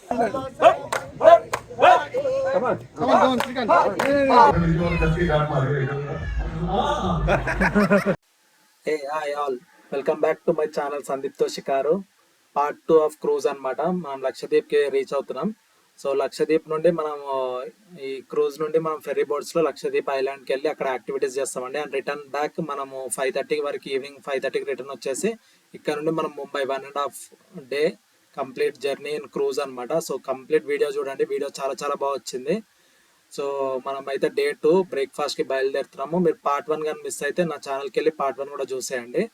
Hey, hi all. Welcome back to my channel Sandipto Shikaru. Part 2 of cruise అనమాట. మనం లక్షద్వీప్కి reach అవుతున్నాం. So Lakshadweep నుండి మనం ఈ క్రూజ్ నుండి మనం ఫెర్రీ బోట్స్లో లక్షద్వీప్ ఐలాండ్కి వెళ్ళి అక్కడ యాక్టివిటీస్ చేస్తామండి. అండ్ రిటర్న్ బ్యాక్ మనము 5:30 వరకు, ఈవినింగ్ 5:30కి రిటర్న్ వచ్చేసి ఇక్కడ నుండి మనం Mumbai 1.5 day complete journey in cruise అనమాట. సో కంప్లీట్ వీడియో చూడండి, వీడియో చాలా చాలా బాగా వచ్చింది. సో మనం అయితే డే 2 బ్రేక్ఫాస్ట్కి బయలుదేరుతున్నాము. మీరు పార్ట్ 1 కానీ మిస్ అయితే నా ఛానల్కి వెళ్ళి పార్ట్ 1 కూడా చూసేయండి.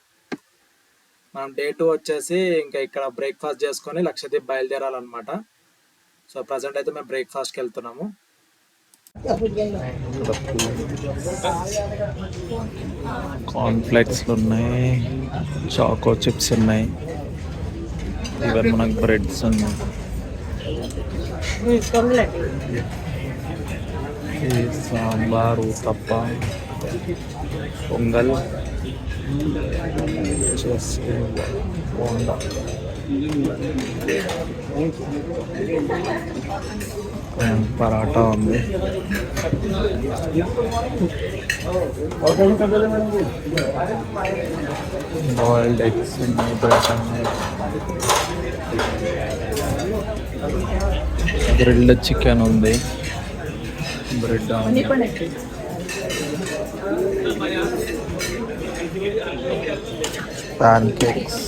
మనం డే 2 వచ్చేసి ఇంకా ఇక్కడ బ్రేక్ఫాస్ట్ చేసుకొని లక్షద్వీప్ బయలుదేరాలన్నమాట. సో ప్రజెంట్ అయితే మేము బ్రేక్ఫాస్ట్కి వెళ్తున్నాము. కార్న్ఫ్లెక్స్లు ఉన్నాయి, చాకో చిప్స్ ఉన్నాయి, ఇవన్నీ మనకు బ్రెడ్స్ ఉన్నాయి. సాంబారు, తప్ప, పొంగల్, బోండా, పరాటా ఉంది. బాయిల్డ్ ఎగ్స్ ఉన్నాయి, బ్రెడ్ ఉన్నాయి, గ్రిల్డ్ చికెన్ ఉంది, bread pancakes,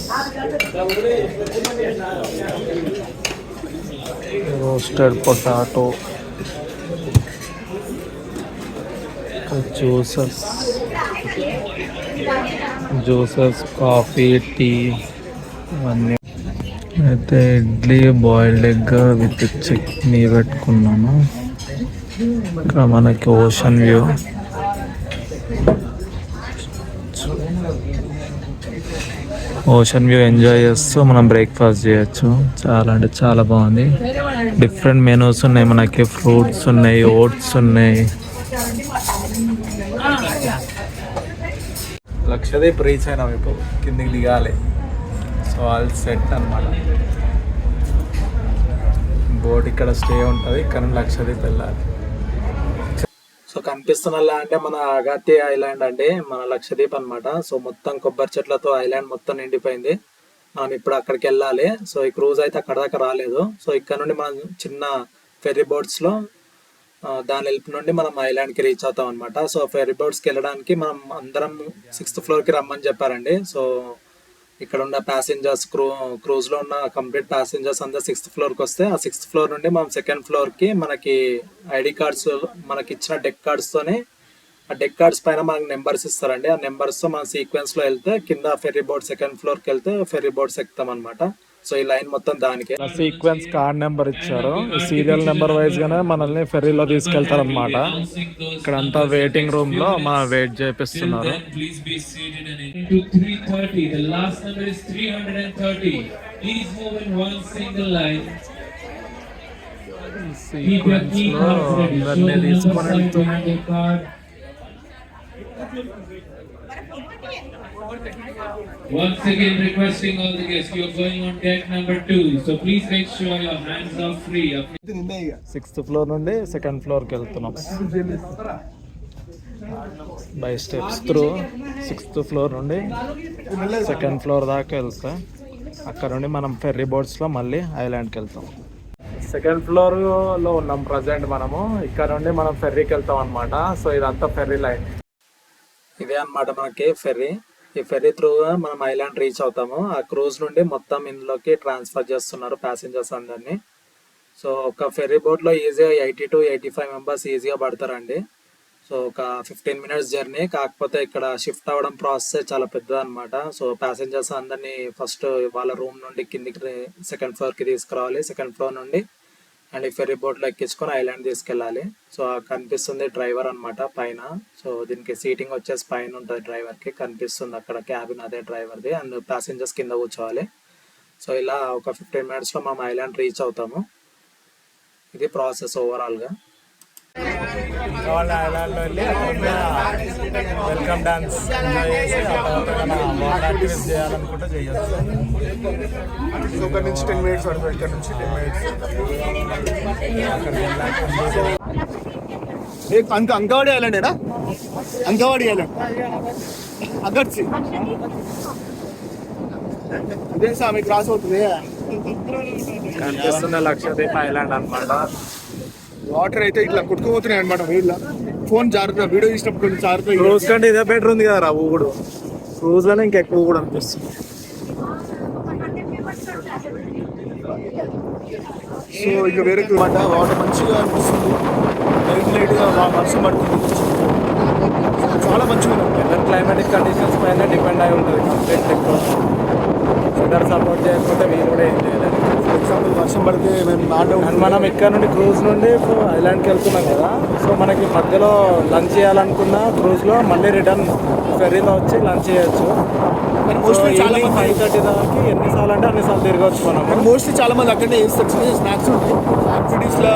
roasted potato, juices, coffee, tea ఇవన్నీ. అయితే idli, boiled egg with chutney పెట్టుకున్నాను. ఇక్కడ మనకి ఓషన్ వ్యూ, ఎంజాయ్ చేస్తూ మనం బ్రేక్ఫాస్ట్ చేయొచ్చు. చాలా అంటే చాలా బాగుంది. డిఫరెంట్ మెనూస్ ఉన్నాయి, మనకి ఫ్రూట్స్ ఉన్నాయి, ఓట్స్ ఉన్నాయి. లక్షద్వీప్ రీచ్ అయినాం, ఇప్పుడు కిందికి దిగాలి. సో ఆల్ సెట్ అన్నమాట. బోట్ ఇక్కడ స్టే ఉంటుంది, ఇక్కడ నుండి లక్షద్వీప్ వెళ్ళాలి. సో కనిపిస్తున్నలా అంటే మన అగాతి ఐలాండ్ అండి, మన లక్షద్వీప్ అనమాట. సో మొత్తం కొబ్బరి చెట్లతో ఐలాండ్ మొత్తం నిండిపోయింది. మనం ఇప్పుడు అక్కడికి వెళ్ళాలి. సో ఈ క్రూజ్ అయితే అక్కడ దాకా రాలేదు. సో ఇక్కడ నుండి మనం చిన్న ఫెర్రీ బోట్స్లో దాని హెల్ప్ నుండి మనం ఐలాండ్కి రీచ్ అవుతాం అనమాట. సో ఫెర్రీ బోట్స్కి వెళ్ళడానికి మనం అందరం 6th ఫ్లోర్కి రమ్మని చెప్పారండి. సో ఇక్కడ ఉన్న ప్యాసింజర్స్, క్రూజ్లో ఉన్న కంప్లీట్ ప్యాసింజర్స్ అందరూ 6th ఫ్లోర్కి వస్తే, ఆ 6th ఫ్లోర్ నుండి మనం 2nd ఫ్లోర్కి మనకి ఐడి కార్డ్స్, మనకి ఇచ్చిన డెక్ కార్డ్స్తోనే, ఆ డెక్ కార్డ్స్ పైన మనకి నెంబర్స్ ఇస్తారండి. ఆ నెంబర్స్తో మనం సీక్వెన్స్లో వెళ్తే కింద ఫెర్రీ బోట్ 2nd ఫ్లోర్కి వెళ్తే ఫెర్రీ బోట్స్ ఎక్కుతాం అనమాట. సో ఈ లైన్ మొత్తం దానికి సీక్వెన్స్ కార్డ్ నెంబర్ ఇచ్చారు. సీరియల్ నెంబర్ వైజ్ గానే మనల్ని ఫెర్రీలో తీసుకెళ్తారు అనమాట. ఇక్కడ అంతా వెయిటింగ్ రూమ్ లో మన వెయిట్ చేపిస్తున్నారు. సీక్వెన్స్ లో అందరినీ తీసుకొని వెళ్తున్నారు. Once again requesting all the guests, you are going on deck number 2, so please make sure your hands are free. 6th floor నుండి 2nd ఫ్లోర్కి వెళ్తున్నాం by steps through. 6th floor నుండి 2nd ఫ్లోర్ దాకా వెళ్తే అక్కడ నుండి మనం ఫెర్రీ బోట్స్లో మళ్ళీ ఐలాండ్కి వెళ్తాం. 2nd ఫ్లోర్లో ఉన్నాం ప్రజెంట్ మనము. ఇక్కడ నుండి మనం ఫెర్రీకి వెళ్తాం అనమాట. సో ఇదంతా ఫెర్రీ లైన్. ఇదే అనమాట మనకి ఫెర్రీ. ఈ ఫెర్రీ త్రూగా మనం ఐలాండ్ రీచ్ అవుతాము. ఆ క్రూజ్ నుండి మొత్తం ఇందులోకి ట్రాన్స్ఫర్ చేస్తున్నారు ప్యాసింజర్స్ అందరినీ. సో ఒక ఫెర్రీ బోట్లో ఈజీగా 80 to 85 మెంబర్స్ ఈజీగా పడతారండి. సో ఒక 15 minutes జర్నీ. కాకపోతే ఇక్కడ షిఫ్ట్ అవ్వడం ప్రాసెస్ చాలా పెద్దది అనమాట. సో ప్యాసింజర్స్ అందరినీ ఫస్ట్ వాళ్ళ రూమ్ నుండి కిందికి 2nd ఫ్లోర్కి తీసుకురావాలి. 2nd ఫ్లోర్ నుండి అండ్ ఈ ఫెర్రీ బోట్లో ఎక్కించుకొని ఐలాండ్ తీసుకెళ్ళాలి. సో కనిపిస్తుంది డ్రైవర్ అనమాట పైన. సో దీనికి సీటింగ్ వచ్చేసి పైన ఉంటుంది, డ్రైవర్కి కనిపిస్తుంది అక్కడ క్యాబిన్, అదే డ్రైవర్ది. అండ్ ప్యాసింజర్స్ కింద కూర్చోవాలి. సో ఇలా ఒక 15 minutesలో మనం ఐలాండ్ రీచ్ అవుతాము. ఇది ప్రాసెస్ ఓవరాల్గా. వాళ్ళ ఐలాండ్లో వెళ్ళి వెల్కమ్ డాన్స్ ఎంజాయ్ చేసి ఆ తర్వాత వాటర్ యాక్టివిటీస్ చేయాలనుకుంటే చేయొచ్చు. ఇక్కడ నుంచి 10 minutes పడుతుంది. ఇక్కడ నుంచి 10 minutes. అక్కడికి వెళ్ళాక अंकावाड़ी आइलैंड है ना, अंकावाड़ी आइलैंड अगर से ఇదే సామి క్రాస్ అవుతుంది. కనిపిస్తున్న లక్షద్వీప్ ఐలాండ్ అన్నమాట. వాటర్ అయితే ఇట్లా కొట్టుకుపోతున్నాయి అనమాట. వీళ్ళ ఫోన్ జాగ్రత్త, వీడియో తీసినప్పుడు కొంచెం జాగ్రత్త. క్రూజ్ కంటే ఇదే బెటర్ ఉంది కదా ఊగుడు. క్రూజ్ లోనే ఇంకా ఎక్కువ కూడా అనిపిస్తుంది. సో ఇక వేరే మాట వాటర్ మంచిగా అనిపిస్తుంది. లైట్ గా వర్షం పడుతుంది. చాలా మంచిగా ఉంది. వెదర్ క్లైమాటిక్ కండిషన్స్ పైన డిపెండ్ అయి ఉంటుంది కంప్లీట్. వెదర్ సపోర్ట్ చేయకపోతే వీలు కూడా ఏం చేయలేదు. ఫర్ ఎగ్జాంపుల్ వర్షం పడితే మేము అండ్ మనం ఇక్కడ నుండి క్రూజ్ నుండి ఐలాండ్కి వెళ్తున్నాం కదా, సో మనకి మధ్యలో లంచ్ చేయాలనుకున్న క్రూజ్లో మళ్ళీ రిటర్న్ ఫెర్రీలో వచ్చి లంచ్ చేయొచ్చు. మోస్ట్లీ చాలా మంది 5:30 దాకా ఎన్నిసార్లు అంటే అన్నిసార్లు తిరగవచ్చు మనం. మోస్ట్లీ చాలా మంది అక్కడనే చేస్తారు. స్నాక్స్ ఉంటాయి యాక్టివిటీస్లో.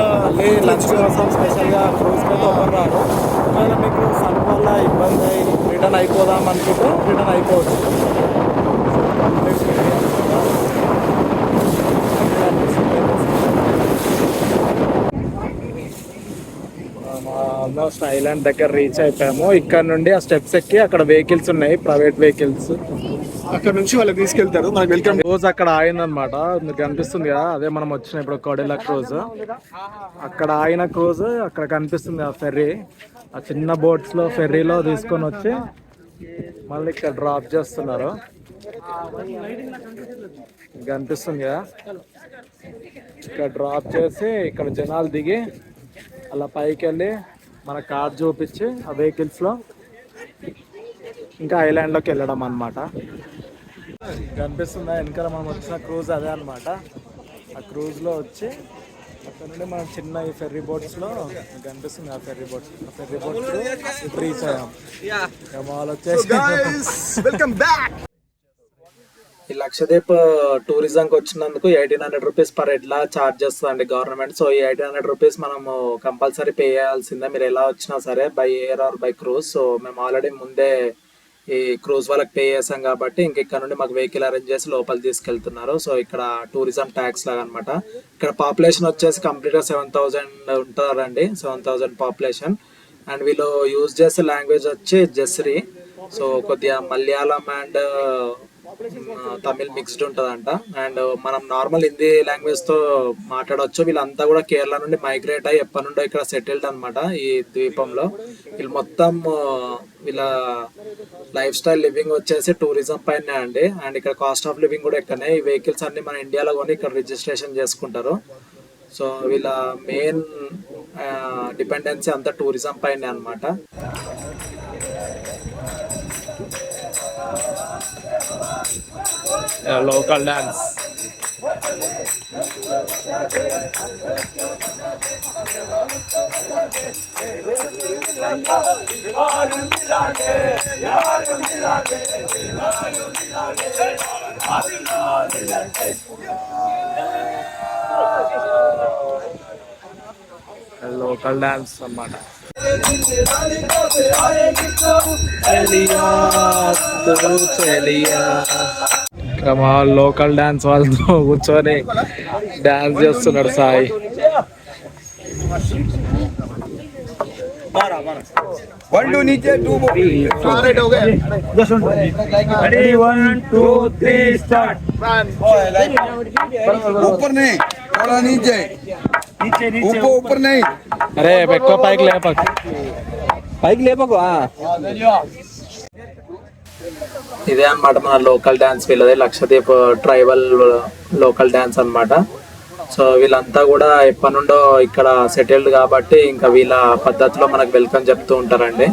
లంచ్ కోసం స్పెషల్గా క్రూజ్కి అయితే ఎవరు రారు. ఒకవేళ మీకు సన్ వల్ల ఇబ్బంది అయ్యి రిటర్న్ అయిపోదాం అనుకుంటే రిటర్న్ అయిపోవచ్చు. ఆల్మోస్ట్ ఐలాండ్ దగ్గర రీచ్ అయిపోయాము. ఇక్కడ నుండి ఆ స్టెప్స్ ఎక్కి అక్కడ వెహికల్స్ ఉన్నాయి, ప్రైవేట్ వెహికల్స్. అక్కడ నుంచి వాళ్ళు తీసుకెళ్తారు. మనకి వెల్కమ్ క్రూజ్ అక్కడ ఆగిందనమాట. మీకు కనిపిస్తుంది కదా, అదే మనం వచ్చిన ఇప్పుడు కోడెల క్రూజ్. అక్కడ ఆగిన క్రూజ్ అక్కడ కనిపిస్తుంది ఆ ఫెర్రీ. ఆ చిన్న బోట్స్ లో ఫెర్రీలో తీసుకొని వచ్చి మళ్ళీ ఇక్కడ డ్రాప్ చేస్తున్నారు. కనిపిస్తుంది కదా, ఇక్కడ డ్రాప్ చేసి ఇక్కడ జనాలు దిగి అలా పైకి వెళ్ళి మన కార్ చూపించి ఆ వెహికల్స్లో ఇంకా ఐలాండ్లోకి వెళ్ళడం అన్నమాట. కనిపిస్తుందా వెనకాల మనం వచ్చిన క్రూజ్ అదే అనమాట. ఆ క్రూజ్లో వచ్చి అక్కడ నుండి మనం చిన్న ఈ ఫెర్రీ బోట్స్లో కనిపిస్తుంది. ఆ ఫెర్రీ బోట్స్ ఇప్పుడు రీచ్ అయ్యాం. వాళ్ళు వచ్చేసి వెల్కమ్ బ్యాక్. ఈ లక్షద్వీప్ టూరిజంకి వచ్చినందుకు 1800 రూపీస్ పర్ హెడ్ లా ఛార్జ్ చేస్తుందండి గవర్నమెంట్. సో ఈ 1800 రూపీస్ మనము కంపల్సరీ పే చేయాల్సిందే, మీరు ఎలా వచ్చినా సరే, by air or by cruise. So మేము ఆల్రెడీ ముందే ఈ క్రూజ్ వాళ్ళకి పే చేసాం కాబట్టి ఇంక ఇక్కడ నుండి మాకు వెహికల్ అరేంజ్ చేసి లోపల తీసుకెళ్తున్నారు. సో ఇక్కడ టూరిజం ట్యాక్స్ లాగా అనమాట. ఇక్కడ పాపులేషన్ వచ్చేసి కంప్లీట్గా 7000 ఉంటారండి, 7000 పాపులేషన్. అండ్ వీళ్ళు యూజ్ చేసే లాంగ్వేజ్ వచ్చి జెస్రీ. సో కొద్దిగా మలయాళం అండ్ తమిళ్ మిక్స్డ్ ఉంటుందంట. అండ్ మనం నార్మల్ హిందీ లాంగ్వేజ్ తో మాట్లాడవచ్చు. వీళ్ళంతా కూడా కేరళ నుండి మైగ్రేట్ అయ్యి ఎప్పటి నుండో ఇక్కడ సెటిల్డ్ అనమాట ఈ ద్వీపంలో. వీళ్ళు మొత్తం వీళ్ళ లైఫ్ స్టైల్ లివింగ్ వచ్చేసి టూరిజం పైనే అండి. అండ్ ఇక్కడ కాస్ట్ ఆఫ్ లివింగ్ కూడా ఇక్కడనే. ఈ వెహికల్స్ అన్ని మన ఇండియాలో కొని ఇక్కడ రిజిస్ట్రేషన్ చేసుకుంటారు. సో వీళ్ళ మెయిన్ డిపెండెన్సీ అంతా టూరిజం పైనే అనమాట. Local dance. లోకల్ డాన్స్ అన్నమాట. మా లోకల్ డాన్స్ వాళ్ళతో కూర్చొని డాన్స్ చేస్తున్నాడు సాయి. అరే ఎక్కువ పైకి లేపకు. ఇదే అన్నమాట మన లోకల్ డాన్స్. వీళ్ళది లక్షద్వీప్ ట్రైబల్ లోకల్ డాన్స్ అన్నమాట. సో వీళ్ళంతా కూడా ఎప్పటి నుండో ఇక్కడ సెటిల్డ్ కాబట్టి ఇంకా వీళ్ళ పద్ధతిలో మనకు వెల్కమ్ చెప్తూ ఉంటారండి.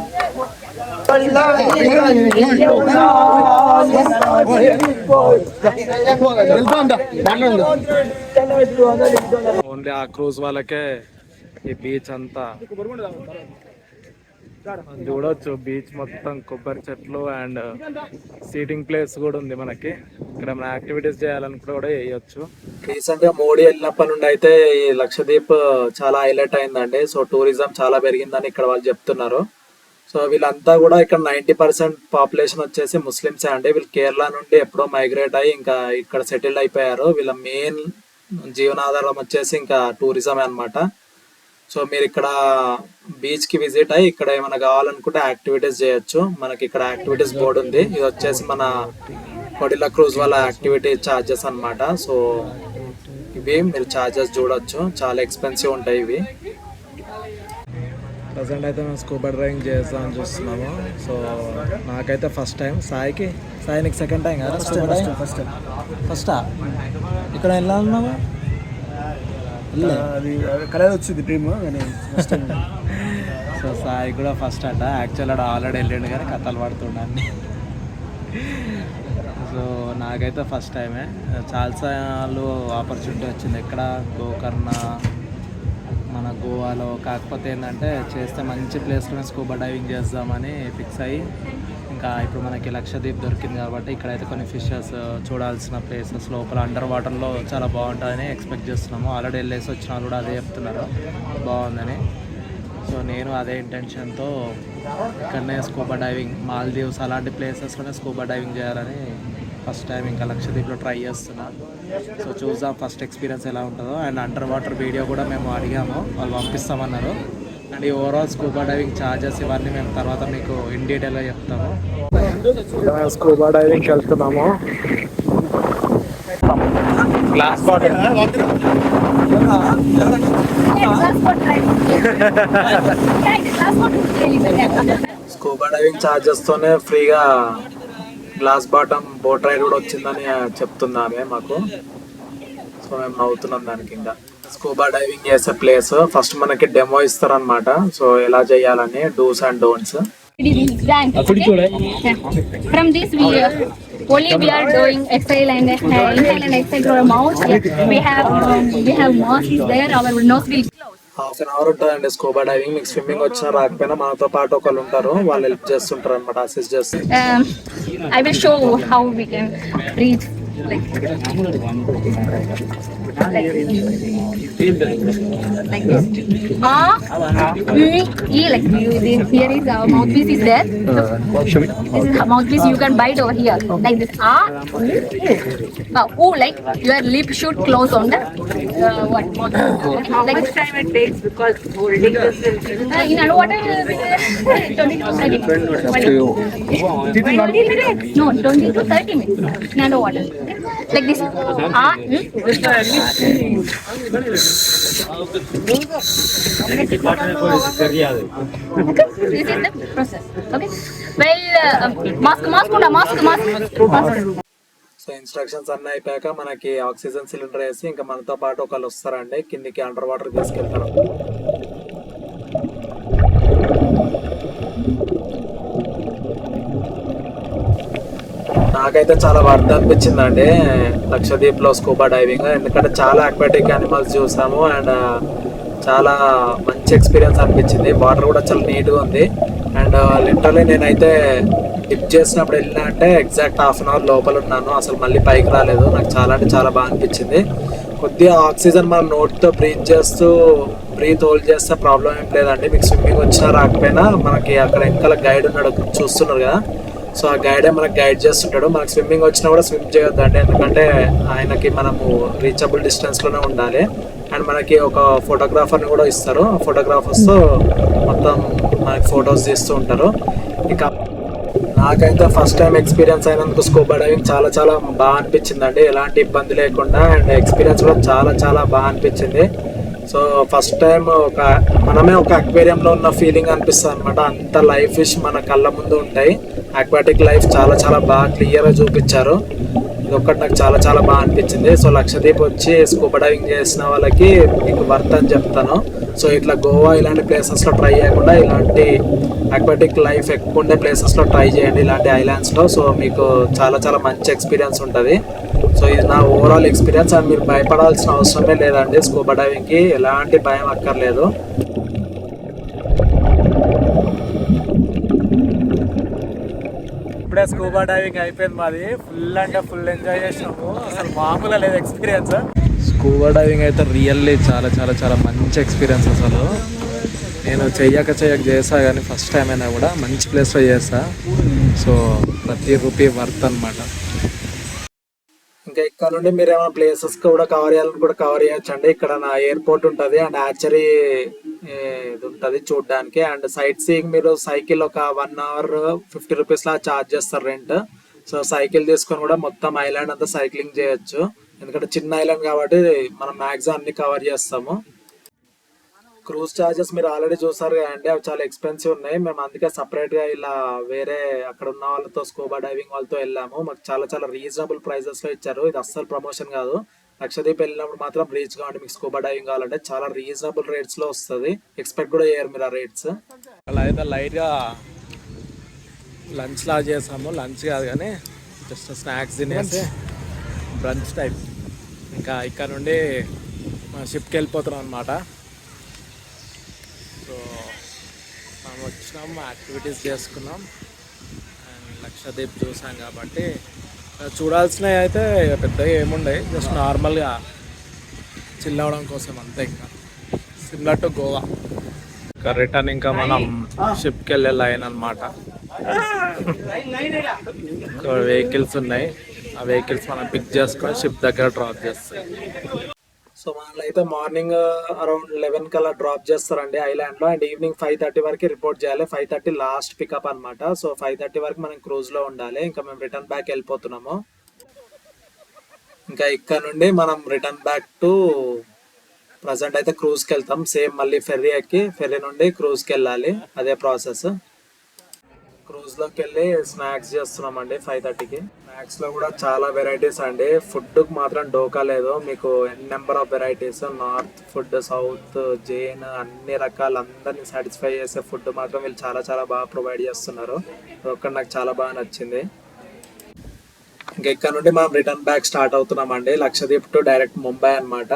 ఓన్లీ ఆ క్రూజ్ వాళ్ళకే ఈ బీచ్ అంతా మనం చూడొచ్చు బీచ్ మొత్తం కొబ్బరి చెట్లు అండ్ సీటింగ్ ప్లేస్ కూడా ఉంది మనకి. ఇక్కడ మన యాక్టివిటీస్ చేయాలనుకుంటే కూడా చేయొచ్చు. రీసెంట్ గా మోడీ వెళ్ళినప్పటి నుండి అయితే ఈ లక్షద్వీప్ చాలా హైలైట్ అయిందండి. సో టూరిజం చాలా పెరిగిందని ఇక్కడ వాళ్ళు చెప్తున్నారు. సో వీళ్ళంతా కూడా ఇక్కడ 90% పాపులేషన్ వచ్చేసి ముస్లిమ్సే అండి. వీళ్ళు కేరళ నుండి ఎప్పుడో మైగ్రేట్ అయ్యి ఇంకా ఇక్కడ సెటిల్ అయిపోయారు. వీళ్ళ మెయిన్ జీవనాధారం వచ్చేసి ఇంకా టూరిజమే అన్నమాట. సో మీరు ఇక్కడ బీచ్ కి విజిట్ అయ్యి ఇక్కడ ఏమైనా కావాలనుకుంటే యాక్టివిటీస్ చేయొచ్చు. మనకి ఇక్కడ యాక్టివిటీస్ బోర్డు ఉంది. ఇది వచ్చేసి మన కొడిలా క్రూజ్ వాళ్ళ యాక్టివిటీ ఛార్జెస్ అన్నమాట. సో ఇవి మీరు ఛార్జెస్ చూడొచ్చు, చాలా ఎక్స్పెన్సివ్ ఉంటాయి ఇవి. ప్రజెంట్ అయితే మేము స్కూబా డ్రైవింగ్ చేద్దామని చూస్తున్నాము. సో నాకైతే ఫస్ట్ టైం, సాయి నీకు సెకండ్ టైం కదా? ఫస్టా ఇక్కడ వెళ్ళాలన్నావా? అది కలర్ వచ్చింది డ్రీమ్ కానీ సో సాయి కూడా ఫస్ట్ అంట. యాక్చువల్ ఆడ ఆల్రెడీ వెళ్ళిండు కానీ కథలు పడుతుండీ. సో నాకైతే ఫస్ట్ టైమే. చాలాసార్లు ఆపర్చునిటీ వచ్చింది ఎక్కడ గోకర్ణ మన గోవాలో. కాకపోతే ఏంటంటే చేస్తే మంచి ప్లేస్లోనే స్కూబా డైవింగ్ చేద్దామని ఫిక్స్ అయ్యి ఇంకా ఇప్పుడు మనకి లక్షద్వీప్ దొరికింది కాబట్టి ఇక్కడైతే కొన్ని ఫిషెస్ చూడాల్సిన ప్లేసెస్ లోపల అండర్ వాటర్లో చాలా బాగుంటుందని ఎక్స్పెక్ట్ చేస్తున్నాము. ఆల్రెడీ వెళ్ళేసి వచ్చిన వాళ్ళు కూడా అదే చెప్తున్నారు బాగుందని. సో నేను అదే ఇంటెన్షన్తో ఇక్కడనే స్కూబా డైవింగ్, మాల్దీవ్స్ అలాంటి ప్లేసెస్లోనే స్కూబా డైవింగ్ చేయాలని ఫస్ట్ టైం ఇంకా లక్షద్వీప్లో ట్రై చేస్తున్నాను. సో చూద్దాం ఫస్ట్ ఎక్స్పీరియన్స్ ఎలా ఉంటుందో. అండ్ అండర్ వాటర్ వీడియో కూడా మేము అడిగాము, వాళ్ళు పంపిస్తామన్నారు. అండ్ ఈ ఓవరాల్ స్కూబా డైవింగ్ ఛార్జెస్ ఇవన్నీ మేము తర్వాత మీకు ఇన్ డీటెయిల్గా చెప్తాము. స్కూబా డైవింగ్కి వెళ్తున్నాము. Glass bottle scuba diving charges తోనే ఫ్రీగా గ్లాస్ బాటమ్ బోట్ రైడ్ కూడా వచ్చిందని చెప్తుంది ఆమె మాకు. సో మేము నవ్వుతున్నాం దానికి. ఇంకా స్కూబా డైవింగ్ చేసే ప్లేస్ ఫస్ట్ మనకి డెమో ఇస్తారనమాట. సో ఎలా చేయాలని dos and don'ts. From this only we are doing exhale and inhale and exhale through our mouth. We have masks there. Our nose will close. Half an hour ఉంటుందండి scuba diving. మీకు swimming వచ్చినా రాకపోయినా మనతో పాటు ఒకళ్ళు ఉంటారు, వాళ్ళు help చేస్తుంటారు అనమాట, అసిస్ట్ చేస్తారు. I will show how we can breathe. Like this. Like here is our mouthpiece is there. This is mouthpiece. You can bite over here like this. Like your lip should close on the what? How much time it takes because holding this in underwater 20 to 30 minutes. No, 20 to 30 minutes in underwater. Like this. This is the process. Okay. Well, mask. So instructions అన్నీ అయిపోయాక మనకి oxygen cylinder వేసి ఇంకా మనతో పాటు ఒకళ్ళు వస్తారండి, కిందికి అండర్ వాటర్ తీసుకెళ్తారు. నాకైతే చాలా వర్త్ అనిపించిందండి లక్షద్వీప్ లో స్కూబా డైవింగ్. ఎందుకంటే చాలా అక్వాటిక్ యానిమల్స్ చూసాము అండ్ చాలా మంచి ఎక్స్పీరియన్స్ అనిపించింది. వాటర్ కూడా చాలా నీట్గా ఉంది. అండ్ లిటరలీ నేనైతే డిప్ చేసినప్పుడు వెళ్ళినా అంటే ఎగ్జాక్ట్ హాఫ్ అన్ అవర్ లోపల ఉన్నాను, అసలు మళ్ళీ పైకి రాలేదు. నాకు చాలా అంటే చాలా బాగా అనిపించింది. కొద్దిగా ఆక్సిజన్ మనం నోట్తో బ్రీత్ హోల్డ్ చేస్తే ప్రాబ్లం ఏం లేదండి. మీకు స్విమ్మింగ్ వచ్చినా రాకపోయినా మనకి అక్కడ వెనకాల గైడ్ ఉన్నాడు, చూస్తున్నారు కదా. సో ఆ గైడే మనకు గైడ్ చేస్తుంటాడు. మనకు స్విమ్మింగ్ వచ్చినా కూడా స్విమ్ చేయొద్దండి, ఎందుకంటే ఆయనకి మనము రీచబుల్ డిస్టెన్స్లోనే ఉండాలి. అండ్ మనకి ఒక ఫోటోగ్రాఫర్ని కూడా ఇస్తారు. ఫోటోగ్రాఫర్స్తో మొత్తం మనకి ఫొటోస్ తీస్తూ ఉంటారు. ఇక నాకైతే ఫస్ట్ టైం ఎక్స్పీరియన్స్ అయినందుకు స్కూబా డైవింగ్ చాలా చాలా బాగా అనిపించిందండి, ఎలాంటి ఇబ్బంది లేకుండా. అండ్ ఎక్స్పీరియన్స్ కూడా చాలా చాలా బాగా అనిపించింది. సో ఫస్ట్ టైం మనమే ఒక అక్వేరియంలో ఉన్న ఫీలింగ్ అనిపిస్తుంది అనమాట. అంత లైఫ్ ఫిష్ మన కళ్ళ ముందు ఉంటాయి. అక్వాటిక్ లైఫ్ చాలా చాలా బాగా క్లియర్గా చూపించారు. ఇది ఒక్కటి నాకు చాలా చాలా బాగా అనిపించింది. సో లక్షద్వీప్ వచ్చి స్కూబా డైవింగ్ చేసిన వాళ్ళకి మీకు వర్త్ అని చెప్తాను. సో ఇట్లా గోవా ఇలాంటి ప్లేసెస్లో ట్రై చేయకుండా ఇలాంటి అక్వాటిక్ లైఫ్ ఎక్కువ ఉండే ప్లేసెస్లో ట్రై చేయండి, ఇలాంటి ఐలాండ్స్లో. సో మీకు చాలా చాలా మంచి ఎక్స్పీరియన్స్ ఉంటుంది. సో ఇది నా ఓవరాల్ ఎక్స్పీరియన్స్. అండ్ మీరు భయపడాల్సిన అవసరమే లేదండి, స్కూబా డైవింగ్కి ఎలాంటి భయం అక్కర్లేదు. ఇప్పుడే స్కూబా డైవింగ్ అయిపోయింది మాది. ఫుల్ అంటే ఫుల్ ఎంజాయ్ చేసినాము. అసలు మామూలుగా లేదు ఎక్స్పీరియన్స్. స్కూబా డైవింగ్ అయితే రియల్లీ చాలా చాలా చాలా మంచి ఎక్స్పీరియన్స్. అసలు నేను చెయ్యక చేసా కానీ ఫస్ట్ టైం అయినా కూడా మంచి ప్లేస్లో చేసా. సో ప్రతి రూపీ వర్త్ అనమాట. ఇంకా ఇక్కడ నుండి మీరు ఏమైనా ప్లేసెస్ కూడా కవర్ చేయాలని కూడా కవర్ చేయొచ్చు అండి. ఇక్కడ నా ఎయిర్పోర్ట్ ఉంటుంది అండ్ ఆర్చరీ ఇది ఉంటుంది చూడడానికి. అండ్ సైట్ సీయింగ్ మీరు సైకిల్ ఒక 1 hour 50 rupees లా ఛార్జ్ చేస్తారు రెంట్. సో సైకిల్ తీసుకొని కూడా మొత్తం ఐలాండ్ అంతా సైక్లింగ్ చేయొచ్చు. ఎందుకంటే చిన్న ఐలాండ్ కాబట్టి మనం మ్యాక్సిమం అన్ని కవర్ చేస్తాము. క్రూజ్ చార్జెస్ మీరు ఆల్రెడీ చూసారు కదండి, అవి చాలా ఎక్స్పెన్సివ్ ఉన్నాయి. మేము అందుకే సపరేట్గా ఇలా వేరే అక్కడ ఉన్న వాళ్ళతో స్కూబా డైవింగ్ వాళ్ళతో వెళ్ళాము. మాకు చాలా చాలా రీజనబుల్ ప్రైజెస్లో ఇచ్చారు. ఇది అస్సలు ప్రమోషన్ కాదు. లక్షద్వీప్ వెళ్ళినప్పుడు మాత్రం రీచ్ కావండి. మీకు స్కూబా డైవింగ్ కావాలంటే చాలా రీజనబుల్ రేట్స్లో వస్తుంది. ఎక్స్పెక్ట్ కూడా చేయరు మీరు ఆ రేట్స్. అలా అయితే లైట్గా లంచ్ లా చేసాము. లంచ్ కాదు కానీ జస్ట్ స్నాక్స్ తినేసి బ్రంచ్ టైప్. ఇంకా ఇక్కడ నుండి మా షిప్కి వెళ్ళిపోతున్నాం అనమాట. సో మనం వచ్చినాం, యాక్టివిటీస్ చేసుకున్నాం అండ్ లక్షద్వీప్ చూసాం కాబట్టి చూడాల్సినవి అయితే పెద్దగా ఏముండవు. జస్ట్ నార్మల్గా చిల్ అవ్వడం కోసం అంతే. ఇంకా సిమిలర్ టు గోవా. ఇంకా రిటర్న్ ఇంకా మనం షిప్కి వెళ్ళే లైన్ అనమాట. వెహికల్స్ ఉన్నాయి, ఆ వెహికల్స్ మనం పిక్ చేసుకొని షిప్ దగ్గర డ్రాప్ చేస్తాయి. సో మనల్ని అయితే మార్నింగ్ అరౌండ్ 11 కల్లా డ్రాప్ చేస్తారండి ఐలాండ్లో. అండ్ ఈవినింగ్ 5:30 వరకు రిపోర్ట్ చేయాలి. 5:30 లాస్ట్ పికప్ అనమాట. సో 5:30 వరకు మనం క్రూజ్లో ఉండాలి. ఇంకా మేము రిటర్న్ బ్యాక్ వెళ్ళిపోతున్నాము. ఇంకా ఇక్కడ నుండి మనం రిటర్న్ బ్యాక్ టు ప్రజెంట్ అయితే క్రూజ్కి వెళ్తాం. సేమ్ మళ్ళీ ఫెర్రీ ఎక్కి ఫెర్రీ నుండి క్రూజ్కి వెళ్ళాలి. అదే ప్రాసెస్. క్రూజ్లోకి వెళ్ళి స్నాక్స్ చేస్తున్నామండి 5:30కి. స్నాక్స్లో కూడా చాలా వెరైటీస్ అండి. ఫుడ్కి మాత్రం డోకా లేదు. మీకు number of varieties, north food, south, Jain, అన్ని రకాల అందరినీ సాటిస్ఫై చేసే ఫుడ్ మాత్రం వీళ్ళు చాలా చాలా బాగా ప్రొవైడ్ చేస్తున్నారు. అదొక్కటి నాకు చాలా బాగా నచ్చింది. ఇంకా ఇక్కడ నుండి మనం రిటర్న్ బ్యాక్ స్టార్ట్ అవుతున్నామండి. లక్షద్వీప్ టు డైరెక్ట్ ముంబై అనమాట.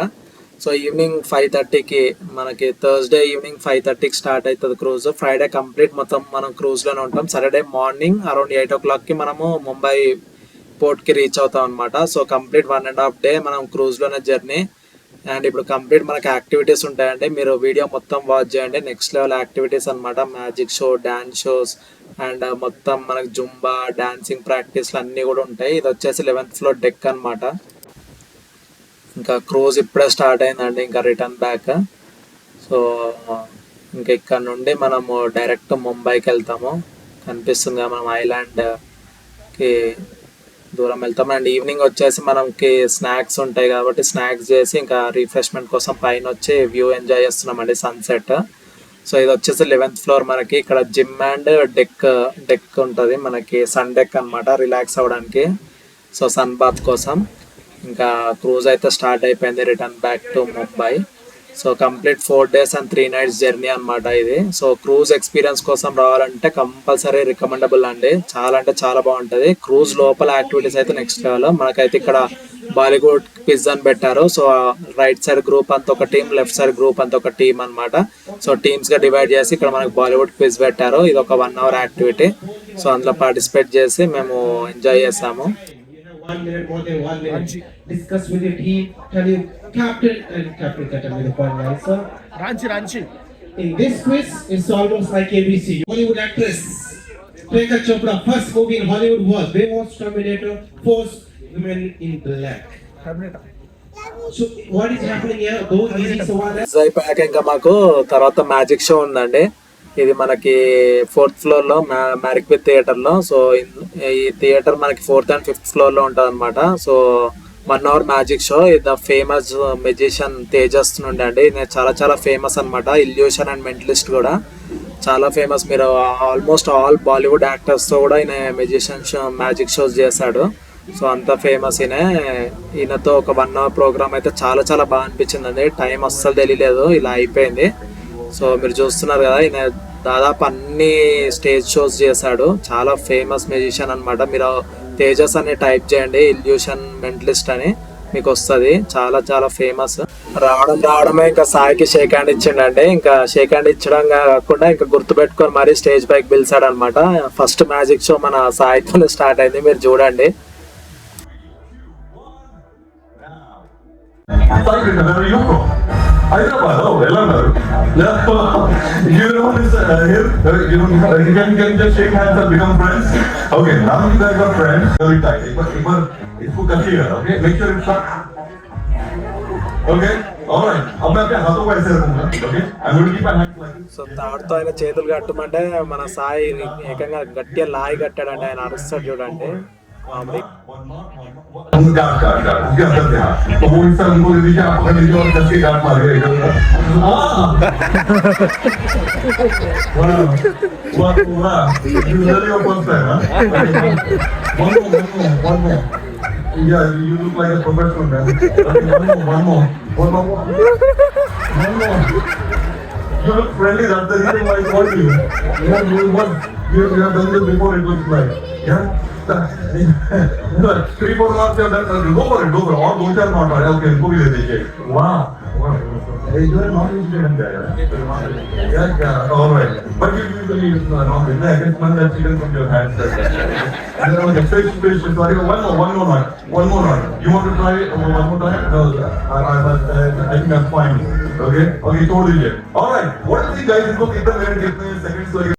సో ఈవినింగ్ 5:30కి మనకి థర్స్డే ఈవినింగ్ 5:30కి స్టార్ట్ అవుతుంది క్రూజ్. ఫ్రైడే కంప్లీట్ మొత్తం మనం క్రూజ్లోనే ఉంటాం. సాటర్డే మార్నింగ్ అరౌండ్ 8 o'clockకి మనము ముంబై పోర్ట్కి రీచ్ అవుతాం అనమాట. సో కంప్లీట్ 1.5 day మనం క్రూజ్లోనే జర్నీ. అండ్ ఇప్పుడు కంప్లీట్ మనకి యాక్టివిటీస్ ఉంటాయండి. మీరు వీడియో మొత్తం వాచ్ చేయండి. నెక్స్ట్ లెవెల్ యాక్టివిటీస్ అనమాట. Magic show, dance shows and మొత్తం మనకి జుంబా, డాన్సింగ్ ప్రాక్టీస్లు అన్నీ కూడా ఉంటాయి. ఇది వచ్చేసి 11th floor డెక్ అనమాట. ఇంకా క్రూజ్ ఇప్పుడే స్టార్ట్ అయిందండి. ఇంకా రిటర్న్ బ్యాక్. సో ఇంకా ఇక్కడ నుండి మనము డైరెక్ట్ ముంబైకి వెళ్తాము. కనిపిస్తుంది మనం ఐలాండ్కి దూరం వెళ్తాం. అండ్ ఈవినింగ్ వచ్చేసి మనకి స్నాక్స్ ఉంటాయి కాబట్టి స్నాక్స్ చేసి ఇంకా రిఫ్రెష్మెంట్ కోసం పైన వచ్చి వ్యూ ఎంజాయ్ చేస్తున్నామండి, సన్సెట్. సో ఇది వచ్చేసి 11th floor. మనకి ఇక్కడ జిమ్ అండ్ డెక్ ఉంటుంది మనకి. సన్ డెక్ అనమాట, రిలాక్స్ అవ్వడానికి. సో సన్ బాత్ కోసం. ఇంకా క్రూజ్ అయితే స్టార్ట్ అయిపోయింది return back to Mumbai. So complete 4 days and 3 nights journey అనమాట ఇది. సో క్రూజ్ ఎక్స్పీరియన్స్ కోసం రావాలంటే కంపల్సరీ రికమెండబుల్ అండి. చాలా అంటే చాలా బాగుంటుంది. క్రూజ్ లోపల యాక్టివిటీస్ అయితే నెక్స్ట్ లెవెల్. మనకైతే ఇక్కడ బాలీవుడ్ క్విజ్ అని పెట్టారు. సో రైట్ సైడ్ గ్రూప్ అంతా ఒక టీం, లెఫ్ట్ సైడ్ గ్రూప్ అంతా ఒక టీం అనమాట. సో టీమ్స్గా డివైడ్ చేసి ఇక్కడ మనకు బాలీవుడ్ క్విజ్ పెట్టారు. ఇది ఒక 1 hour యాక్టివిటీ. సో అందులో పార్టిసిపేట్ చేసి మేము ఎంజాయ్ చేసాము. 1 minute, more than 1 minute. Discuss with your team. Tell your captain and captain with the point answer. Ranchi. In this quiz, it's almost like ABC. Hollywood actress Priyanka Chopra first movie in Hollywood was Baywatch, Terminator, Force, Women in Black. So what is happening here? Though easy sawal. అయిపోయాక ఇంకా మాకు తర్వాత magic show ఉందండి. ఇది మనకి 4th floor లో మ్యారిక్విత్ థియేటర్లో. So ఈ థియేటర్ మనకి 4th and 5th floor లో ఉంటుంది అనమాట. So 1 hour magic show. ఇది ఫేమస్ మెజిషియన్ తేజస్ నుండి అండి. ఇది చాలా చాలా ఫేమస్ అనమాట. ఇల్యూషన్ అండ్ మెంటలిస్ట్ కూడా చాలా ఫేమస్. మీరు ఆల్మోస్ట్ ఆల్ బాలీవుడ్ యాక్టర్స్తో కూడా ఈయన మెజిషియన్ షో, మ్యాజిక్ షోస్ చేశాడు. సో అంత ఫేమస్ ఈయనతో ఒక 1 hour ప్రోగ్రామ్ అయితే చాలా చాలా బాగా అనిపించింది అండి. టైం అస్సలు తెలియలేదు, ఇలా అయిపోయింది. సో మీరు చూస్తున్నారు కదా, ఈయన దాదాపు అన్ని స్టేజ్ షోస్ చేశాడు. చాలా ఫేమస్ మ్యూజిషియన్ అనమాట. మీరు తేజస్ అని టైప్ చేయండి, ఇల్యూషన్ మెంటలిస్ట్ అని. మీకు వస్తుంది. చాలా చాలా ఫేమస్. రావడమే ఇంకా సాయికి షేక్ హ్యాండ్ ఇచ్చిండంటే, ఇంకా షేక్ హ్యాండ్ ఇచ్చడం కాకుండా ఇంకా గుర్తుపెట్టుకొని మరీ స్టేజ్ పైకి పిలిచాడు అనమాట. ఫస్ట్ మ్యాజిక్ షో మన సాయితో స్టార్ట్ అయింది, మీరు చూడండి. Hyderabad, oh, Elanaru. You know this here? You can just shake hands and become friends. Okay, now you guys are friends. Very tight. इसको कच्ची है, okay? Make sure it's not. Okay, all right. अब मैं अपने हाथों को ऐसे रखूंगा, okay? I'm going to keep my hands like this. So తాడుతో ఆయన చేతులు కట్టమంటే మన సాయి ఏకంగా గట్టిగా లాయి కట్టాడంటే, ఆయన అరుస్తాడు చూడండి. उसके अंदर थे तो वो इंसान उनको दे दीजिए, आप पकड़ लीजिए और दस के गांठ मारिए इधर Yeah, you look like a professional man. Okay, one more. You look friendly, that's the reason why I called you. You have done this before, it looks like. Yeah? 3-4 months you have done. Go for it. Or 2-4 months. Okay, इनको भी ले दीजिए. Wow. You are not vegetarian guy, right? Yeah, all right. But you usually use non-vegetarian. I can smell that chicken from your hands. And then the fish. Sorry, one more not. You want to try one more time? No, I think I'm fine. Okay, छोड़ दीजिए. All right. What do you guys? इनको कितना minute seconds लगे?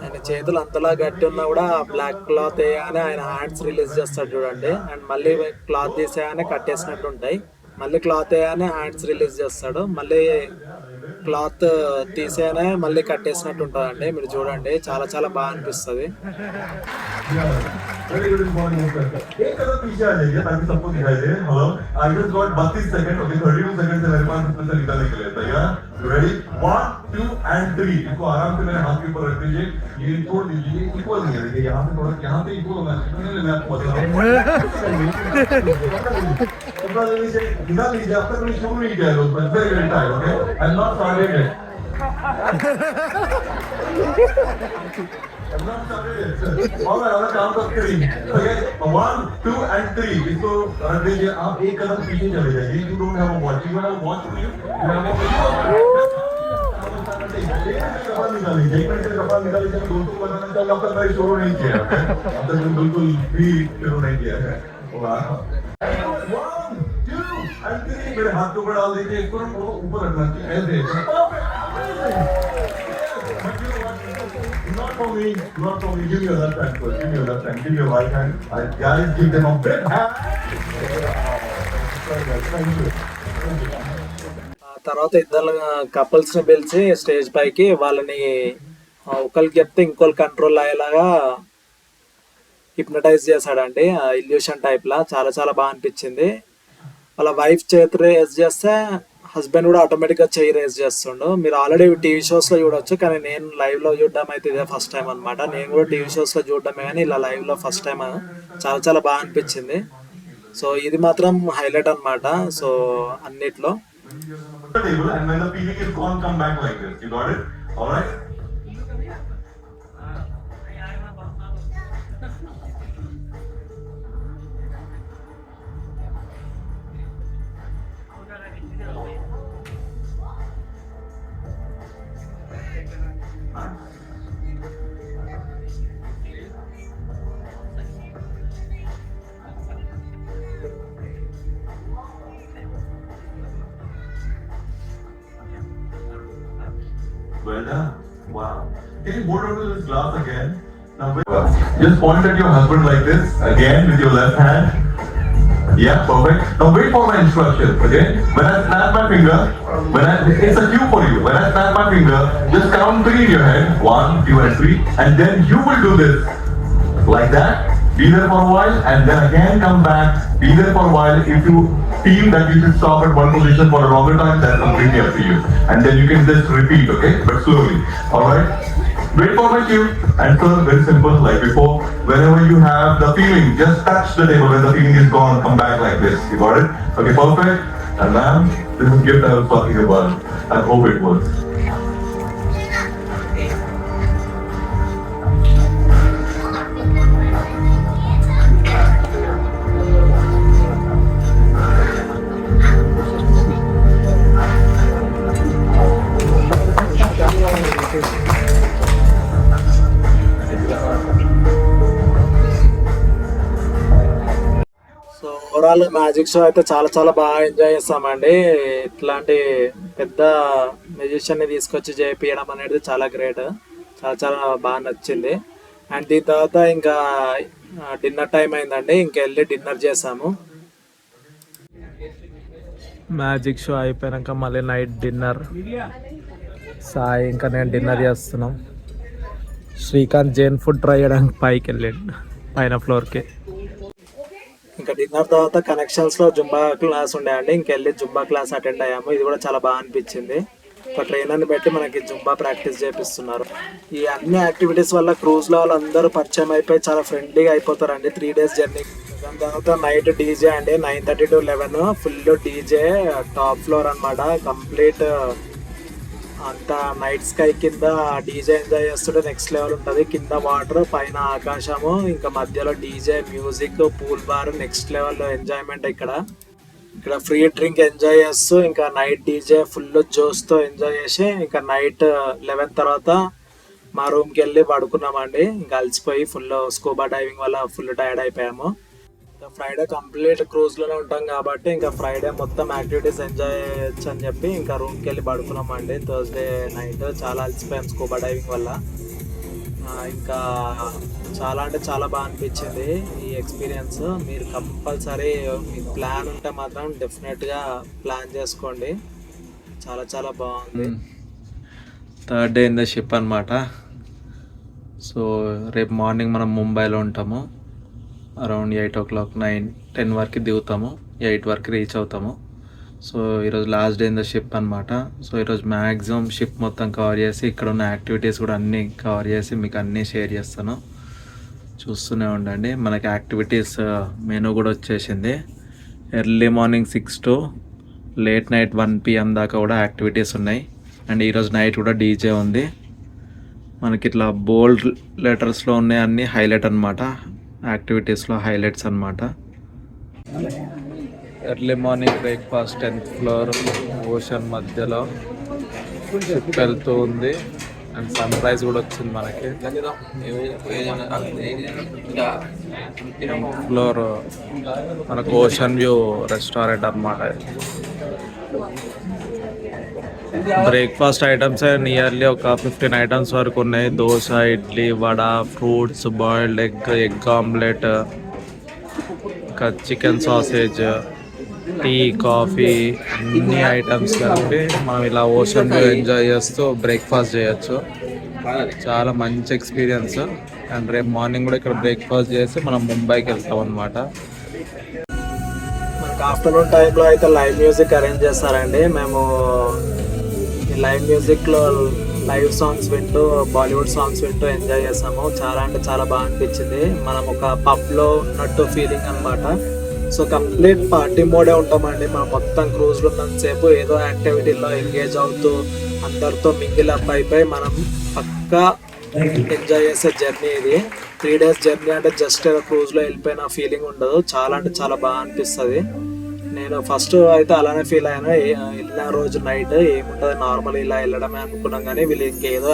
ఆయన చేతులు అంతలా గట్టి ఉన్నా కూడా బ్లాక్ క్లాత్ వేయగానే ఆయన హ్యాండ్స్ రిలీజ్ చేస్తాడు చూడండి. అండ్ మళ్ళీ క్లాత్ తీసేయగానే కట్టేసినట్టు ఉంటాయి. మళ్ళీ క్లాత్ వేయగానే హ్యాండ్స్ రిలీజ్ చేస్తాడు. మళ్ళీ క్లాత్ తీసేయగానే మళ్ళీ కట్టేసినట్టు ఉంటుందండి. మీరు చూడండి, చాలా చాలా బాగా అనిపిస్తుంది. Very good morning, sir. एक कदम पीछे आ जाइए ताकि सबको दिखाई दे. Hello. I just got 32 seconds. Okay, 32 seconds से मेरे पास इसमें से निकालने के लिए तैयार. Ready? 1, 2 and 3. इसको आराम से मेरे हाथ के ऊपर रख दीजिए. ये छोड़ दीजिए. इक्वल नहीं है. देखिए यहाँ से थोड़ा यहाँ पे इक्वल होना चाहिए. मैं आपको बता रहा हूँ. निकाल लीजिए. अब तक मैंने शुरू नहीं किया है दोस्तों. Very very tight. Okay. I'm not started yet. I'm not started yet. All right, on the count of 3. Okay, 1, 2 and 3. इसको रख दीजिए. आप एक कदम पीछे चले जाइए. You don't have a watch. You have a watch for you. You have a watch. कपाल निकालिए. एक मिनट से कपाल निकालिए. दोस्तों को बताना चाहिए. अब तक मैं शुरू नहीं किया. अब तक मैं बिल्कुल भी शुरू नहीं किया है. वाह. 1, 2 and 3. मेरे हाथ को ऊपर डाल दीजिए. इसको ऊपर रखना चाहिए. ऐसे. Not for me. Give me your left hand first. Give me your right hand. Guys, give them a big hand. Thank you. తర్వాత ఇద్దరు కపుల్స్ ని పిలిచి స్టేజ్ పైకి వాళ్ళని ఒకరికి చెప్తే ఇంకోళ్ళు కంట్రోల్ అయ్యేలాగా హిప్నటైజ్ చేశాడండి. ఇల్యూషన్ టైప్ లా చాలా చాలా బాగా అనిపించింది. వాళ్ళ వైఫ్ చేతి రేస్ చేస్తే హస్బెండ్ కూడా ఆటోమేటిక్గా చేయి రేస్ చేస్తుండు. మీరు ఆల్రెడీ టీవీ షోస్లో చూడొచ్చు, కానీ నేను లైవ్లో చూడడం అయితే ఇదే ఫస్ట్ టైం అనమాట. నేను కూడా టీవీ షోస్లో చూడడమే కానీ ఇలా లైవ్లో ఫస్ట్ టైం. చాలా చాలా బాగా అనిపించింది. సో ఇది మాత్రం హైలైట్ అనమాట. సో అన్నిట్లో And when the feeling is gone, come back like this. You got it? All right? Well done. Wow. Can you hold on to this glass again? Now, just point at your husband like this again with your left hand. Yeah, perfect. Now wait for my instructions, okay? When I snap my finger, it's a cue for you. When I snap my finger, just count 3 in your head. 1, 2 and 3. And then you will do this. Like that. Be there for a while and then again come back. Be there for a while. If you feel that you should stop at one position for a longer time, that's completely up to you. And then you can just repeat, okay? But slowly. Alright? Wait for my cue. And so very simple, like before. Whenever you have the feeling, just touch the table. When the feeling is gone, come back like this. You got it? Okay, perfect. And ma'am, this is gift I was talking about. I hope it works. Overall magic show అయితే చాలా చాలా బాగా enjoy చేస్తామండి. ఇట్లాంటి పెద్ద musician ని తీసుకొచ్చి చేయించడం అనేది చాలా గ్రేట్, చాలా చాలా బాగా నచ్చింది. అండ్ దీని తర్వాత ఇంకా డిన్నర్ టైం అయిందండి, ఇంకెళ్ళి డిన్నర్ చేసాము. మ్యాజిక్ షో అయిపోయాక మళ్ళీ నైట్ డిన్నర్. సాయి ఇంకా నేను డిన్నర్ చేస్తున్నాం. శ్రీకాంత్ జైన్ ఫుడ్ ట్రై చేయడానికి పైకి వెళ్ళండి, పైన ఫ్లోర్కి. ఇంకా డిన్నర్ తర్వాత కనెక్షన్స్ లో జుంబా క్లాస్ ఉండేయండి, ఇంకెళ్ళి జుంబా క్లాస్ అటెండ్ అయ్యాము. ఇది కూడా చాలా బాగా అనిపించింది. ఒక ట్రైనర్ని పెట్టి మనకి జుంబా ప్రాక్టీస్ చేపిస్తున్నారు. ఈ అన్ని యాక్టివిటీస్ వల్ల క్రూజ్ లో వాళ్ళందరూ పరిచయం అయిపోయి చాలా ఫ్రెండ్లీగా అయిపోతారండి 3 days జర్నీ. దాని తర్వాత నైట్ డీజే అండి, 9:30 to 11 full DJ, top floor అన్నమాట. కంప్లీట్ అంతా నైట్ స్కై కింద డీజే ఎంజాయ్ చేస్తుంటే నెక్స్ట్ లెవెల్ ఉంటుంది. కింద వాటర్, పైన ఆకాశము, ఇంకా మధ్యలో DJ, music, pool bar, next level enjoyment. ఇక్కడ ఫ్రీ డ్రింక్ ఎంజాయ్ చేస్తూ ఇంకా నైట్ డీజే ఫుల్ జోస్తో ఎంజాయ్ చేసి ఇంకా నైట్ 11 తర్వాత మా రూమ్కి వెళ్ళి పడుకున్నామండి. ఇంకా అలసిపోయి ఫుల్ స్కూబా డైవింగ్ వల్ల ఫుల్ టైర్డ్ అయిపోయాము. ఫ్రైడే కంప్లీట్ క్రూజ్లోనే ఉంటాం కాబట్టి ఇంకా ఫ్రైడే మొత్తం యాక్టివిటీస్ ఎంజాయ్ చేయొచ్చు అని చెప్పి ఇంకా రూమ్కి వెళ్ళి పడుకున్నామండి. థర్స్డే నైట్ చాలా అలసిపోయాం స్కూబా డైవింగ్ వల్ల. ఇంకా చాలా అంటే చాలా బాగా అనిపించింది ఈ ఎక్స్పీరియన్స్. మీరు కంపల్సరీ మీకు ప్లాన్ ఉంటే మాత్రం డెఫినెట్గా ప్లాన్ చేసుకోండి, చాలా చాలా బాగుంది. Third day in the ship అనమాట. సో రేపు మార్నింగ్ మనం ముంబైలో ఉంటాము. అరౌండ్ 8 o'clock 9-10 వరకు దిగుతాము, 8 వరకు రీచ్ అవుతాము. సో ఈరోజు last day in the ship అనమాట. సో ఈరోజు మ్యాక్సిమం షిప్ మొత్తం కవర్ చేసి ఇక్కడ ఉన్న యాక్టివిటీస్ కూడా అన్నీ కవర్ చేసి మీకు అన్నీ షేర్ చేస్తాను, చూస్తూనే ఉండండి. మనకి యాక్టివిటీస్ మెనూ కూడా వచ్చేసింది. Early morning 6 to late night 1 PM దాకా కూడా యాక్టివిటీస్ ఉన్నాయి. అండ్ ఈరోజు నైట్ కూడా డీజే ఉంది. మనకి ఇట్లా బోల్డ్ లెటర్స్లో ఉన్నాయి అన్నీ హైలైట్ అనమాట, యాక్టివిటీస్లో హైలైట్స్ అనమాట. Early morning breakfast 10th floor ocean మధ్యలో వెళ్తూ ఉంది. అండ్ సన్ రైజ్ కూడా వచ్చింది మనకి. ఫ్లోర్ మనకు ఓషన్ వ్యూ రెస్టారెంట్ అన్నమాట. బ్రేక్ఫాస్ట్ ఐటమ్స్ నియర్లీ ఒక 15 items వరకు ఉన్నాయి. Dosa, idli, vada, fruits, boiled egg omelette, ఇంకా చికెన్ సాసేజ్, టీ, కాఫీ, అన్ని ఐటమ్స్ కలిపి మనం ఇలా ఓషన్ వ్యూ ఎంజాయ్ చేస్తూ బ్రేక్ఫాస్ట్ చేయొచ్చు. చాలా మంచి ఎక్స్పీరియన్స్. అండ్ రేపు మార్నింగ్ కూడా ఇక్కడ బ్రేక్ఫాస్ట్ చేసి మనం ముంబైకి వెళ్తాం అనమాట. మనకు ఆఫ్టర్నూన్ టైంలో అయితే లైవ్ మ్యూజిక్ అరేంజ్ చేస్తారండి. మేము ఈ లైవ్ మ్యూజిక్లో లైవ్ సాంగ్స్ వింటూ, బాలీవుడ్ సాంగ్స్ వింటూ ఎంజాయ్ చేసాము. చాలా అంటే చాలా బాగా అనిపించింది. మనం ఒక పబ్లో ఉన్నట్టు ఫీలింగ్ అనమాట. సో కంప్లీట్ పార్టీ మోడే ఉంటామండి. మనం మొత్తం క్రూజ్లో ఉన్నంతసేపు ఏదో యాక్టివిటీలో ఎంగేజ్ అవుతూ అందరితో మింగిల్ అప్ అయిపోయి మనం పక్కా ఎంజాయ్ చేసే జర్నీ ఇది. 3 days జర్నీ అంటే జస్ట్ క్రూజ్లో వెళ్ళిపోయిన ఫీలింగ్ ఉండదు. చాలా అంటే చాలా బాగా అనిపిస్తుంది. నేను ఫస్ట్ అయితే అలానే ఫీల్ అయ్యాను. వెళ్ళిన రోజు నైట్ ఏముంటుంది, నార్మల్ ఇలా వెళ్ళడమే అనుకున్నాం. కానీ వీళ్ళు ఇంకేదో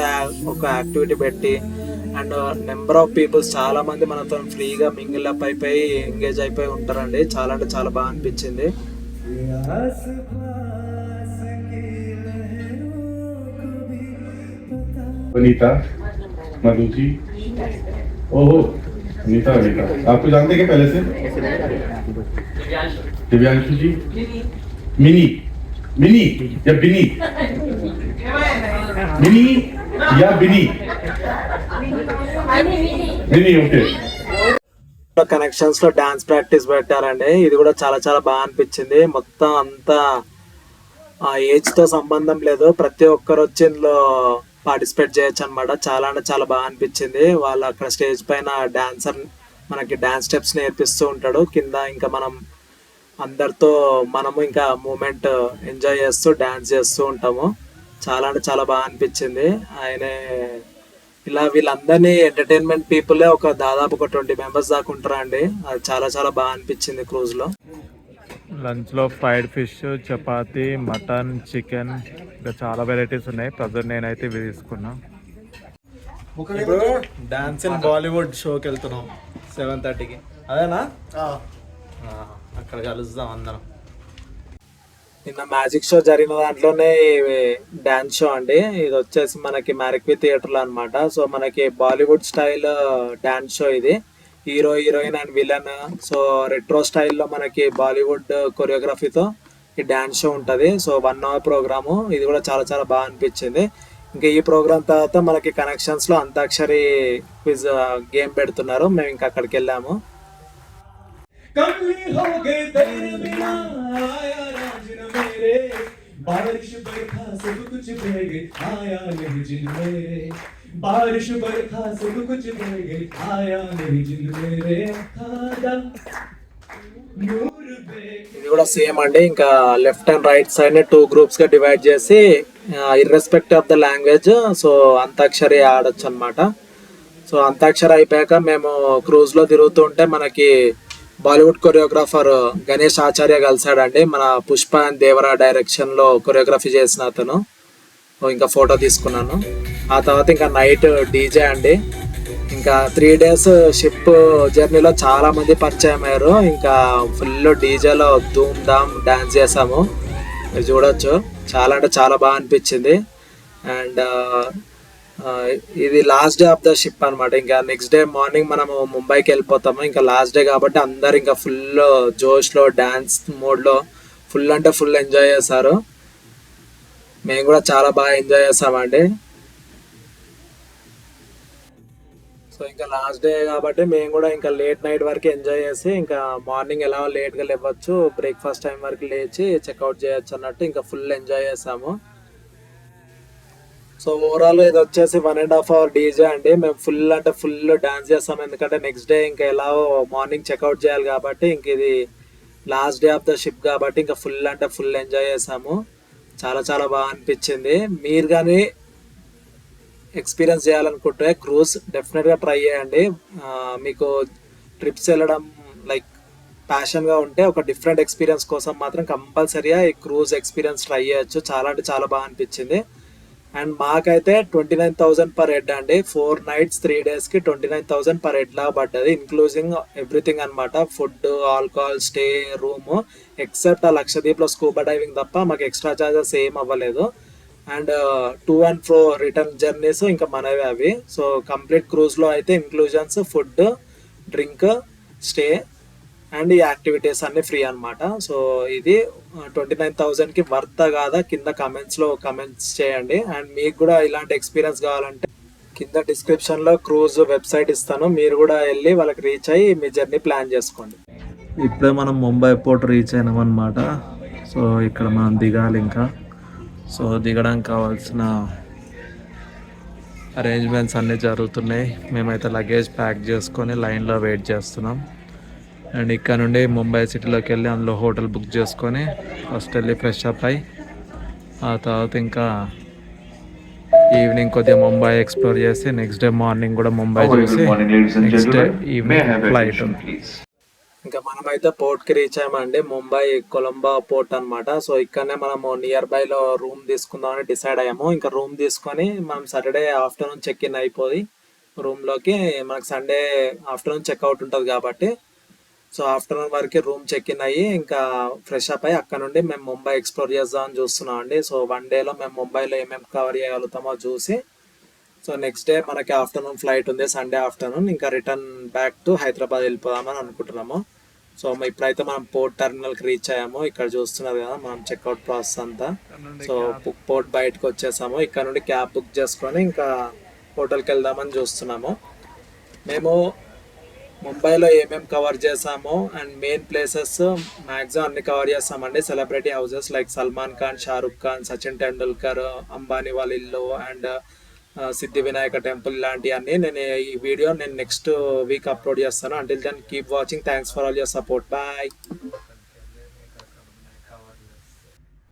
ఒక యాక్టివిటీ పెట్టి అండ్ నెంబర్ ఆఫ్ పీపుల్స్ చాలా మంది మనతో ఫ్రీగా మింగిల్ అప్ అయిపోయి ఎంగేజ్ అయిపోయి ఉంటారండి. చాలా అంటే చాలా బాగా అనిపించింది. अनीता मधु जी, ओहो अनीता आपको जानते हैं पहले से? दिव्यांशु जी, मिनी मिनी या बिनी, मिनी या बिनी, मिनी ओके. కనెక్షన్స్ లో డాన్స్ ప్రాక్టీస్ పెట్టారండి. ఇది కూడా చాలా చాలా బాగా అనిపించింది. మొత్తం అంతా ఆ ఏజ్ తో సంబంధం లేదు, ప్రతి ఒక్కరు వచ్చి ఇందులో పార్టిసిపేట్ చేయొచ్చు అనమాట. చాలా అంటే చాలా బాగా అనిపించింది. వాళ్ళు అక్కడ స్టేజ్ పైన డాన్సర్ మనకి డాన్స్ స్టెప్స్ నేర్పిస్తూ ఉంటాడు. కింద ఇంకా మనం అందరితో మనము ఇంకా మూమెంట్ ఎంజాయ్ చేస్తూ డాన్స్ చేస్తూ ఉంటాము. చాలా అంటే చాలా బాగా అనిపించింది. ఆయనే ఇలా వీళ్ళందరినీ ఎంటర్టైన్మెంట్ పీపుల్ ఒక దాదాపు ఒక 20 members దాకా ఉంటారా అండి. అది చాలా చాలా బాగా అనిపించింది క్రూజ్లో. లంచ్లో fried fish, chapati, mutton, chicken, ఇంకా చాలా వెరైటీస్ ఉన్నాయి. ప్రజెంట్ నేనైతే ఇవి తీసుకున్నా. ఇప్పుడు డాన్స్ ఇన్ బాలీవుడ్ షోకి వెళ్తున్నాం 7:30కి. అదేనా? అక్కడ కలుద్దాం అందరం. నిన్న మ్యాజిక్ షో జరిగిన దాంట్లోనే డాన్స్ షో అండి. ఇది వచ్చేసి మనకి మ్యారిక్వి థియేటర్లో అనమాట. సో మనకి బాలీవుడ్ స్టైల్ డాన్స్ షో ఇది. Hero heroine and villain. So retro స్టైల్లో మనకి బాలీవుడ్ కొరియోగ్రఫీతో ఈ డాన్స్ షో ఉంటుంది. So 1 hour programme. ఇది కూడా చాలా చాలా బాగా అనిపించింది. ఇంకా ఈ ప్రోగ్రామ్ తర్వాత మనకి కనెక్షన్స్లో అంతాక్షరి క్విజ్ గేమ్ పెడుతున్నారు. మేము ఇంకా అక్కడికి వెళ్ళాము. कमली हो गए तेरे बिना आया राज न मेरे बारिश बरखा सब कुछ बह गई आया नहीं जिन मेरे बारिश बरखा सब कुछ बह गई आया नहीं जिन मेरे खादा नूर बे ఇది కూడా సేమ్ అండి. ఇంకా left and right side 2 groups గా డివైడ్ చేసి irrespective of the language so antakshari ఆడొచ్చు అనమాట. సో అంతాక్షరి అయిపోయాక మేము క్రూజ్ లో తిరుగుతుంటే మనకి బాలీవుడ్ కొరియోగ్రాఫర్ గణేష్ ఆచార్య కలిసాడండి. మన పుష్ప అండ్ దేవరా డైరెక్షన్ లో కొరియోగ్రఫీ చేసిన అతను. ఇంకా ఫోటో తీసుకున్నాను. ఆ తర్వాత ఇంకా నైట్ డీజే అండి. ఇంకా 3 days షిప్ జర్నీలో చాలా మంది పరిచయం అయ్యారు. ఇంకా ఫుల్ డీజేలో ధూమ్ ధామ్ డాన్స్ చేసాము. మీరు చూడొచ్చు, చాలా అంటే చాలా బాగా అనిపించింది. అండ్ ఇది last day of the ship అనమాట. ఇంకా నెక్స్ట్ డే మార్నింగ్ మనము ముంబైకి వెళ్ళిపోతాము. ఇంకా లాస్ట్ డే కాబట్టి అందరు ఇంకా ఫుల్ జోష్లో డాన్స్ మోడ్లో ఫుల్ అంటే ఫుల్ ఎంజాయ్ చేశారు. మేము కూడా చాలా బాగా ఎంజాయ్ చేసామండి. సో ఇంకా లాస్ట్ డే కాబట్టి మేము కూడా ఇంకా లేట్ నైట్ వరకు ఎంజాయ్ చేసి ఇంకా మార్నింగ్ ఎలా లేట్గా లేవచ్చు, బ్రేక్ఫాస్ట్ టైం వరకు లేచి చెక్అవుట్ చేయొచ్చు అన్నట్టు ఇంకా ఫుల్ ఎంజాయ్ చేసాము. సో ఓవరాల్ ఇది వచ్చేసి 1.5 hour డీజే అండి. మేము ఫుల్ అంటే ఫుల్ డాన్స్ చేస్తాం. ఎందుకంటే నెక్స్ట్ డే ఇంకా ఎలా మార్నింగ్ చెక్అవుట్ చేయాలి కాబట్టి ఇంక ఇది last day of the ship కాబట్టి ఇంకా ఫుల్ అంటే ఫుల్ ఎంజాయ్ చేసాము. చాలా చాలా బాగా అనిపించింది. మీరు కానీ ఎక్స్పీరియన్స్ చేయాలనుకుంటే క్రూజ్ డెఫినెట్గా ట్రై చేయండి. మీకు ట్రిప్స్ వెళ్ళడం లైక్ ప్యాషన్గా ఉంటే ఒక డిఫరెంట్ ఎక్స్పీరియన్స్ కోసం మాత్రం కంపల్సరీగా ఈ క్రూజ్ ఎక్స్పీరియన్స్ ట్రై చేయొచ్చు. చాలా అంటే చాలా బాగా అనిపించింది. అండ్ మాకైతే 29,000 per head అండి. 4 nights 3 daysకి 29,000 per head లాగా పడ్డది, ఇంక్లూజింగ్ ఎవ్రీథింగ్ అనమాట. Food, alcohol, stay, room, except ఆ లక్షద్వీప్లో స్కూబా డైవింగ్ తప్ప మాకు ఎక్స్ట్రా ఛార్జెస్ ఏం అవ్వలేదు. And to and fro return journeys ఇంకా మనవే అవి. సో కంప్లీట్ క్రూజ్లో అయితే inclusions food, drink, stay and ఈ యాక్టివిటీస్ అన్ని ఫ్రీ అనమాట. సో ఇది 29,000కి వర్త్ కాదా కింద కమెంట్స్ చేయండి. అండ్ మీకు కూడా ఇలాంటి ఎక్స్పీరియన్స్ కావాలంటే కింద డిస్క్రిప్షన్లో క్రూజ్ వెబ్సైట్ ఇస్తాను. మీరు కూడా వెళ్ళి వాళ్ళకి రీచ్ అయ్యి మీ జర్నీ ప్లాన్ చేసుకోండి. ఇప్పుడే మనం ముంబై పోర్ట్ రీచ్ అయినాం అనమాట. సో ఇక్కడ మనం దిగాలి ఇంకా. సో దిగడానికి కావాల్సిన అరేంజ్మెంట్స్ అన్నీ జరుగుతున్నాయి. మేమైతే లగేజ్ ప్యాక్ చేసుకొని లైన్లో వెయిట్ చేస్తున్నాం. అండ్ ఇక్కడ నుండి ముంబై సిటీలోకి వెళ్ళి అందులో హోటల్ బుక్ చేసుకొని ఫస్ట్ వెళ్ళి ఫ్రెష్ అప్ అయ్యి ఆ తర్వాత ఇంకా ఈవినింగ్ కొద్దిగా ముంబై ఎక్స్ప్లోర్ చేసి నెక్స్ట్ డే మార్నింగ్ కూడా ముంబై చూసి నెక్స్ట్ డే ఈవినింగ్ ఫ్లైట్. ఇంకా మనమైతే పోర్ట్కి రీచ్ అయ్యామండి. ముంబై కొలంబో పోర్ట్ అనమాట. సో ఇక్కడనే మనము నియర్ బైలో రూమ్ తీసుకుందామని డిసైడ్ అయ్యాము. ఇంకా రూమ్ తీసుకొని మనం సాటర్డే ఆఫ్టర్నూన్ చెక్ ఇన్ అయిపోయి రూమ్లోకి మనకు సండే ఆఫ్టర్నూన్ చెక్అవుట్ ఉంటుంది కాబట్టి సో ఆఫ్టర్నూన్ వరకు రూమ్ చెక్ ఇన్ అయ్యి ఇంకా ఫ్రెష్ అప్ అయ్యి అక్కడ నుండి మేము ముంబై ఎక్స్ప్లోర్ చేద్దామని చూస్తున్నాం అండి. సో 1 dayలో మేము ముంబైలో ఏమేమి కవర్ చేయగలుగుతామో చూసి సో నెక్స్ట్ డే మనకి ఆఫ్టర్నూన్ ఫ్లైట్ ఉంది సండే ఆఫ్టర్నూన్. ఇంకా రిటర్న్ బ్యాక్ టు హైదరాబాద్ వెళ్ళిపోదామని అనుకుంటున్నాము. సో ఇప్పుడైతే మనం పోర్ట్ టెర్మినల్కి రీచ్ అయ్యాము. ఇక్కడ చూస్తున్నారు కదా మనం చెక్అవుట్ ప్రాసెస్ అంతా. సో పోర్ట్ బయటకు వచ్చేసాము. ఇక్కడ నుండి క్యాబ్ బుక్ చేసుకొని ఇంకా హోటల్కి వెళ్దామని చూస్తున్నాము. మేము ముంబైలో ఏమేమి కవర్ చేసామో అండ్ మెయిన్ ప్లేసెస్ మ్యాక్సిమం అన్ని కవర్ చేస్తామండి. Celebrity houses like Salman Khan, Shahrukh Khan, Sachin Tendulkar, Ambani వాళ్ళ ఇల్లు అండ్ సిద్ధి వినాయక టెంపుల్ ఇలాంటివన్నీ ఈ వీడియో నేను నెక్స్ట్ వీక్ అప్లోడ్ చేస్తాను. Until then keep watching. Thanks for all your support. Bye.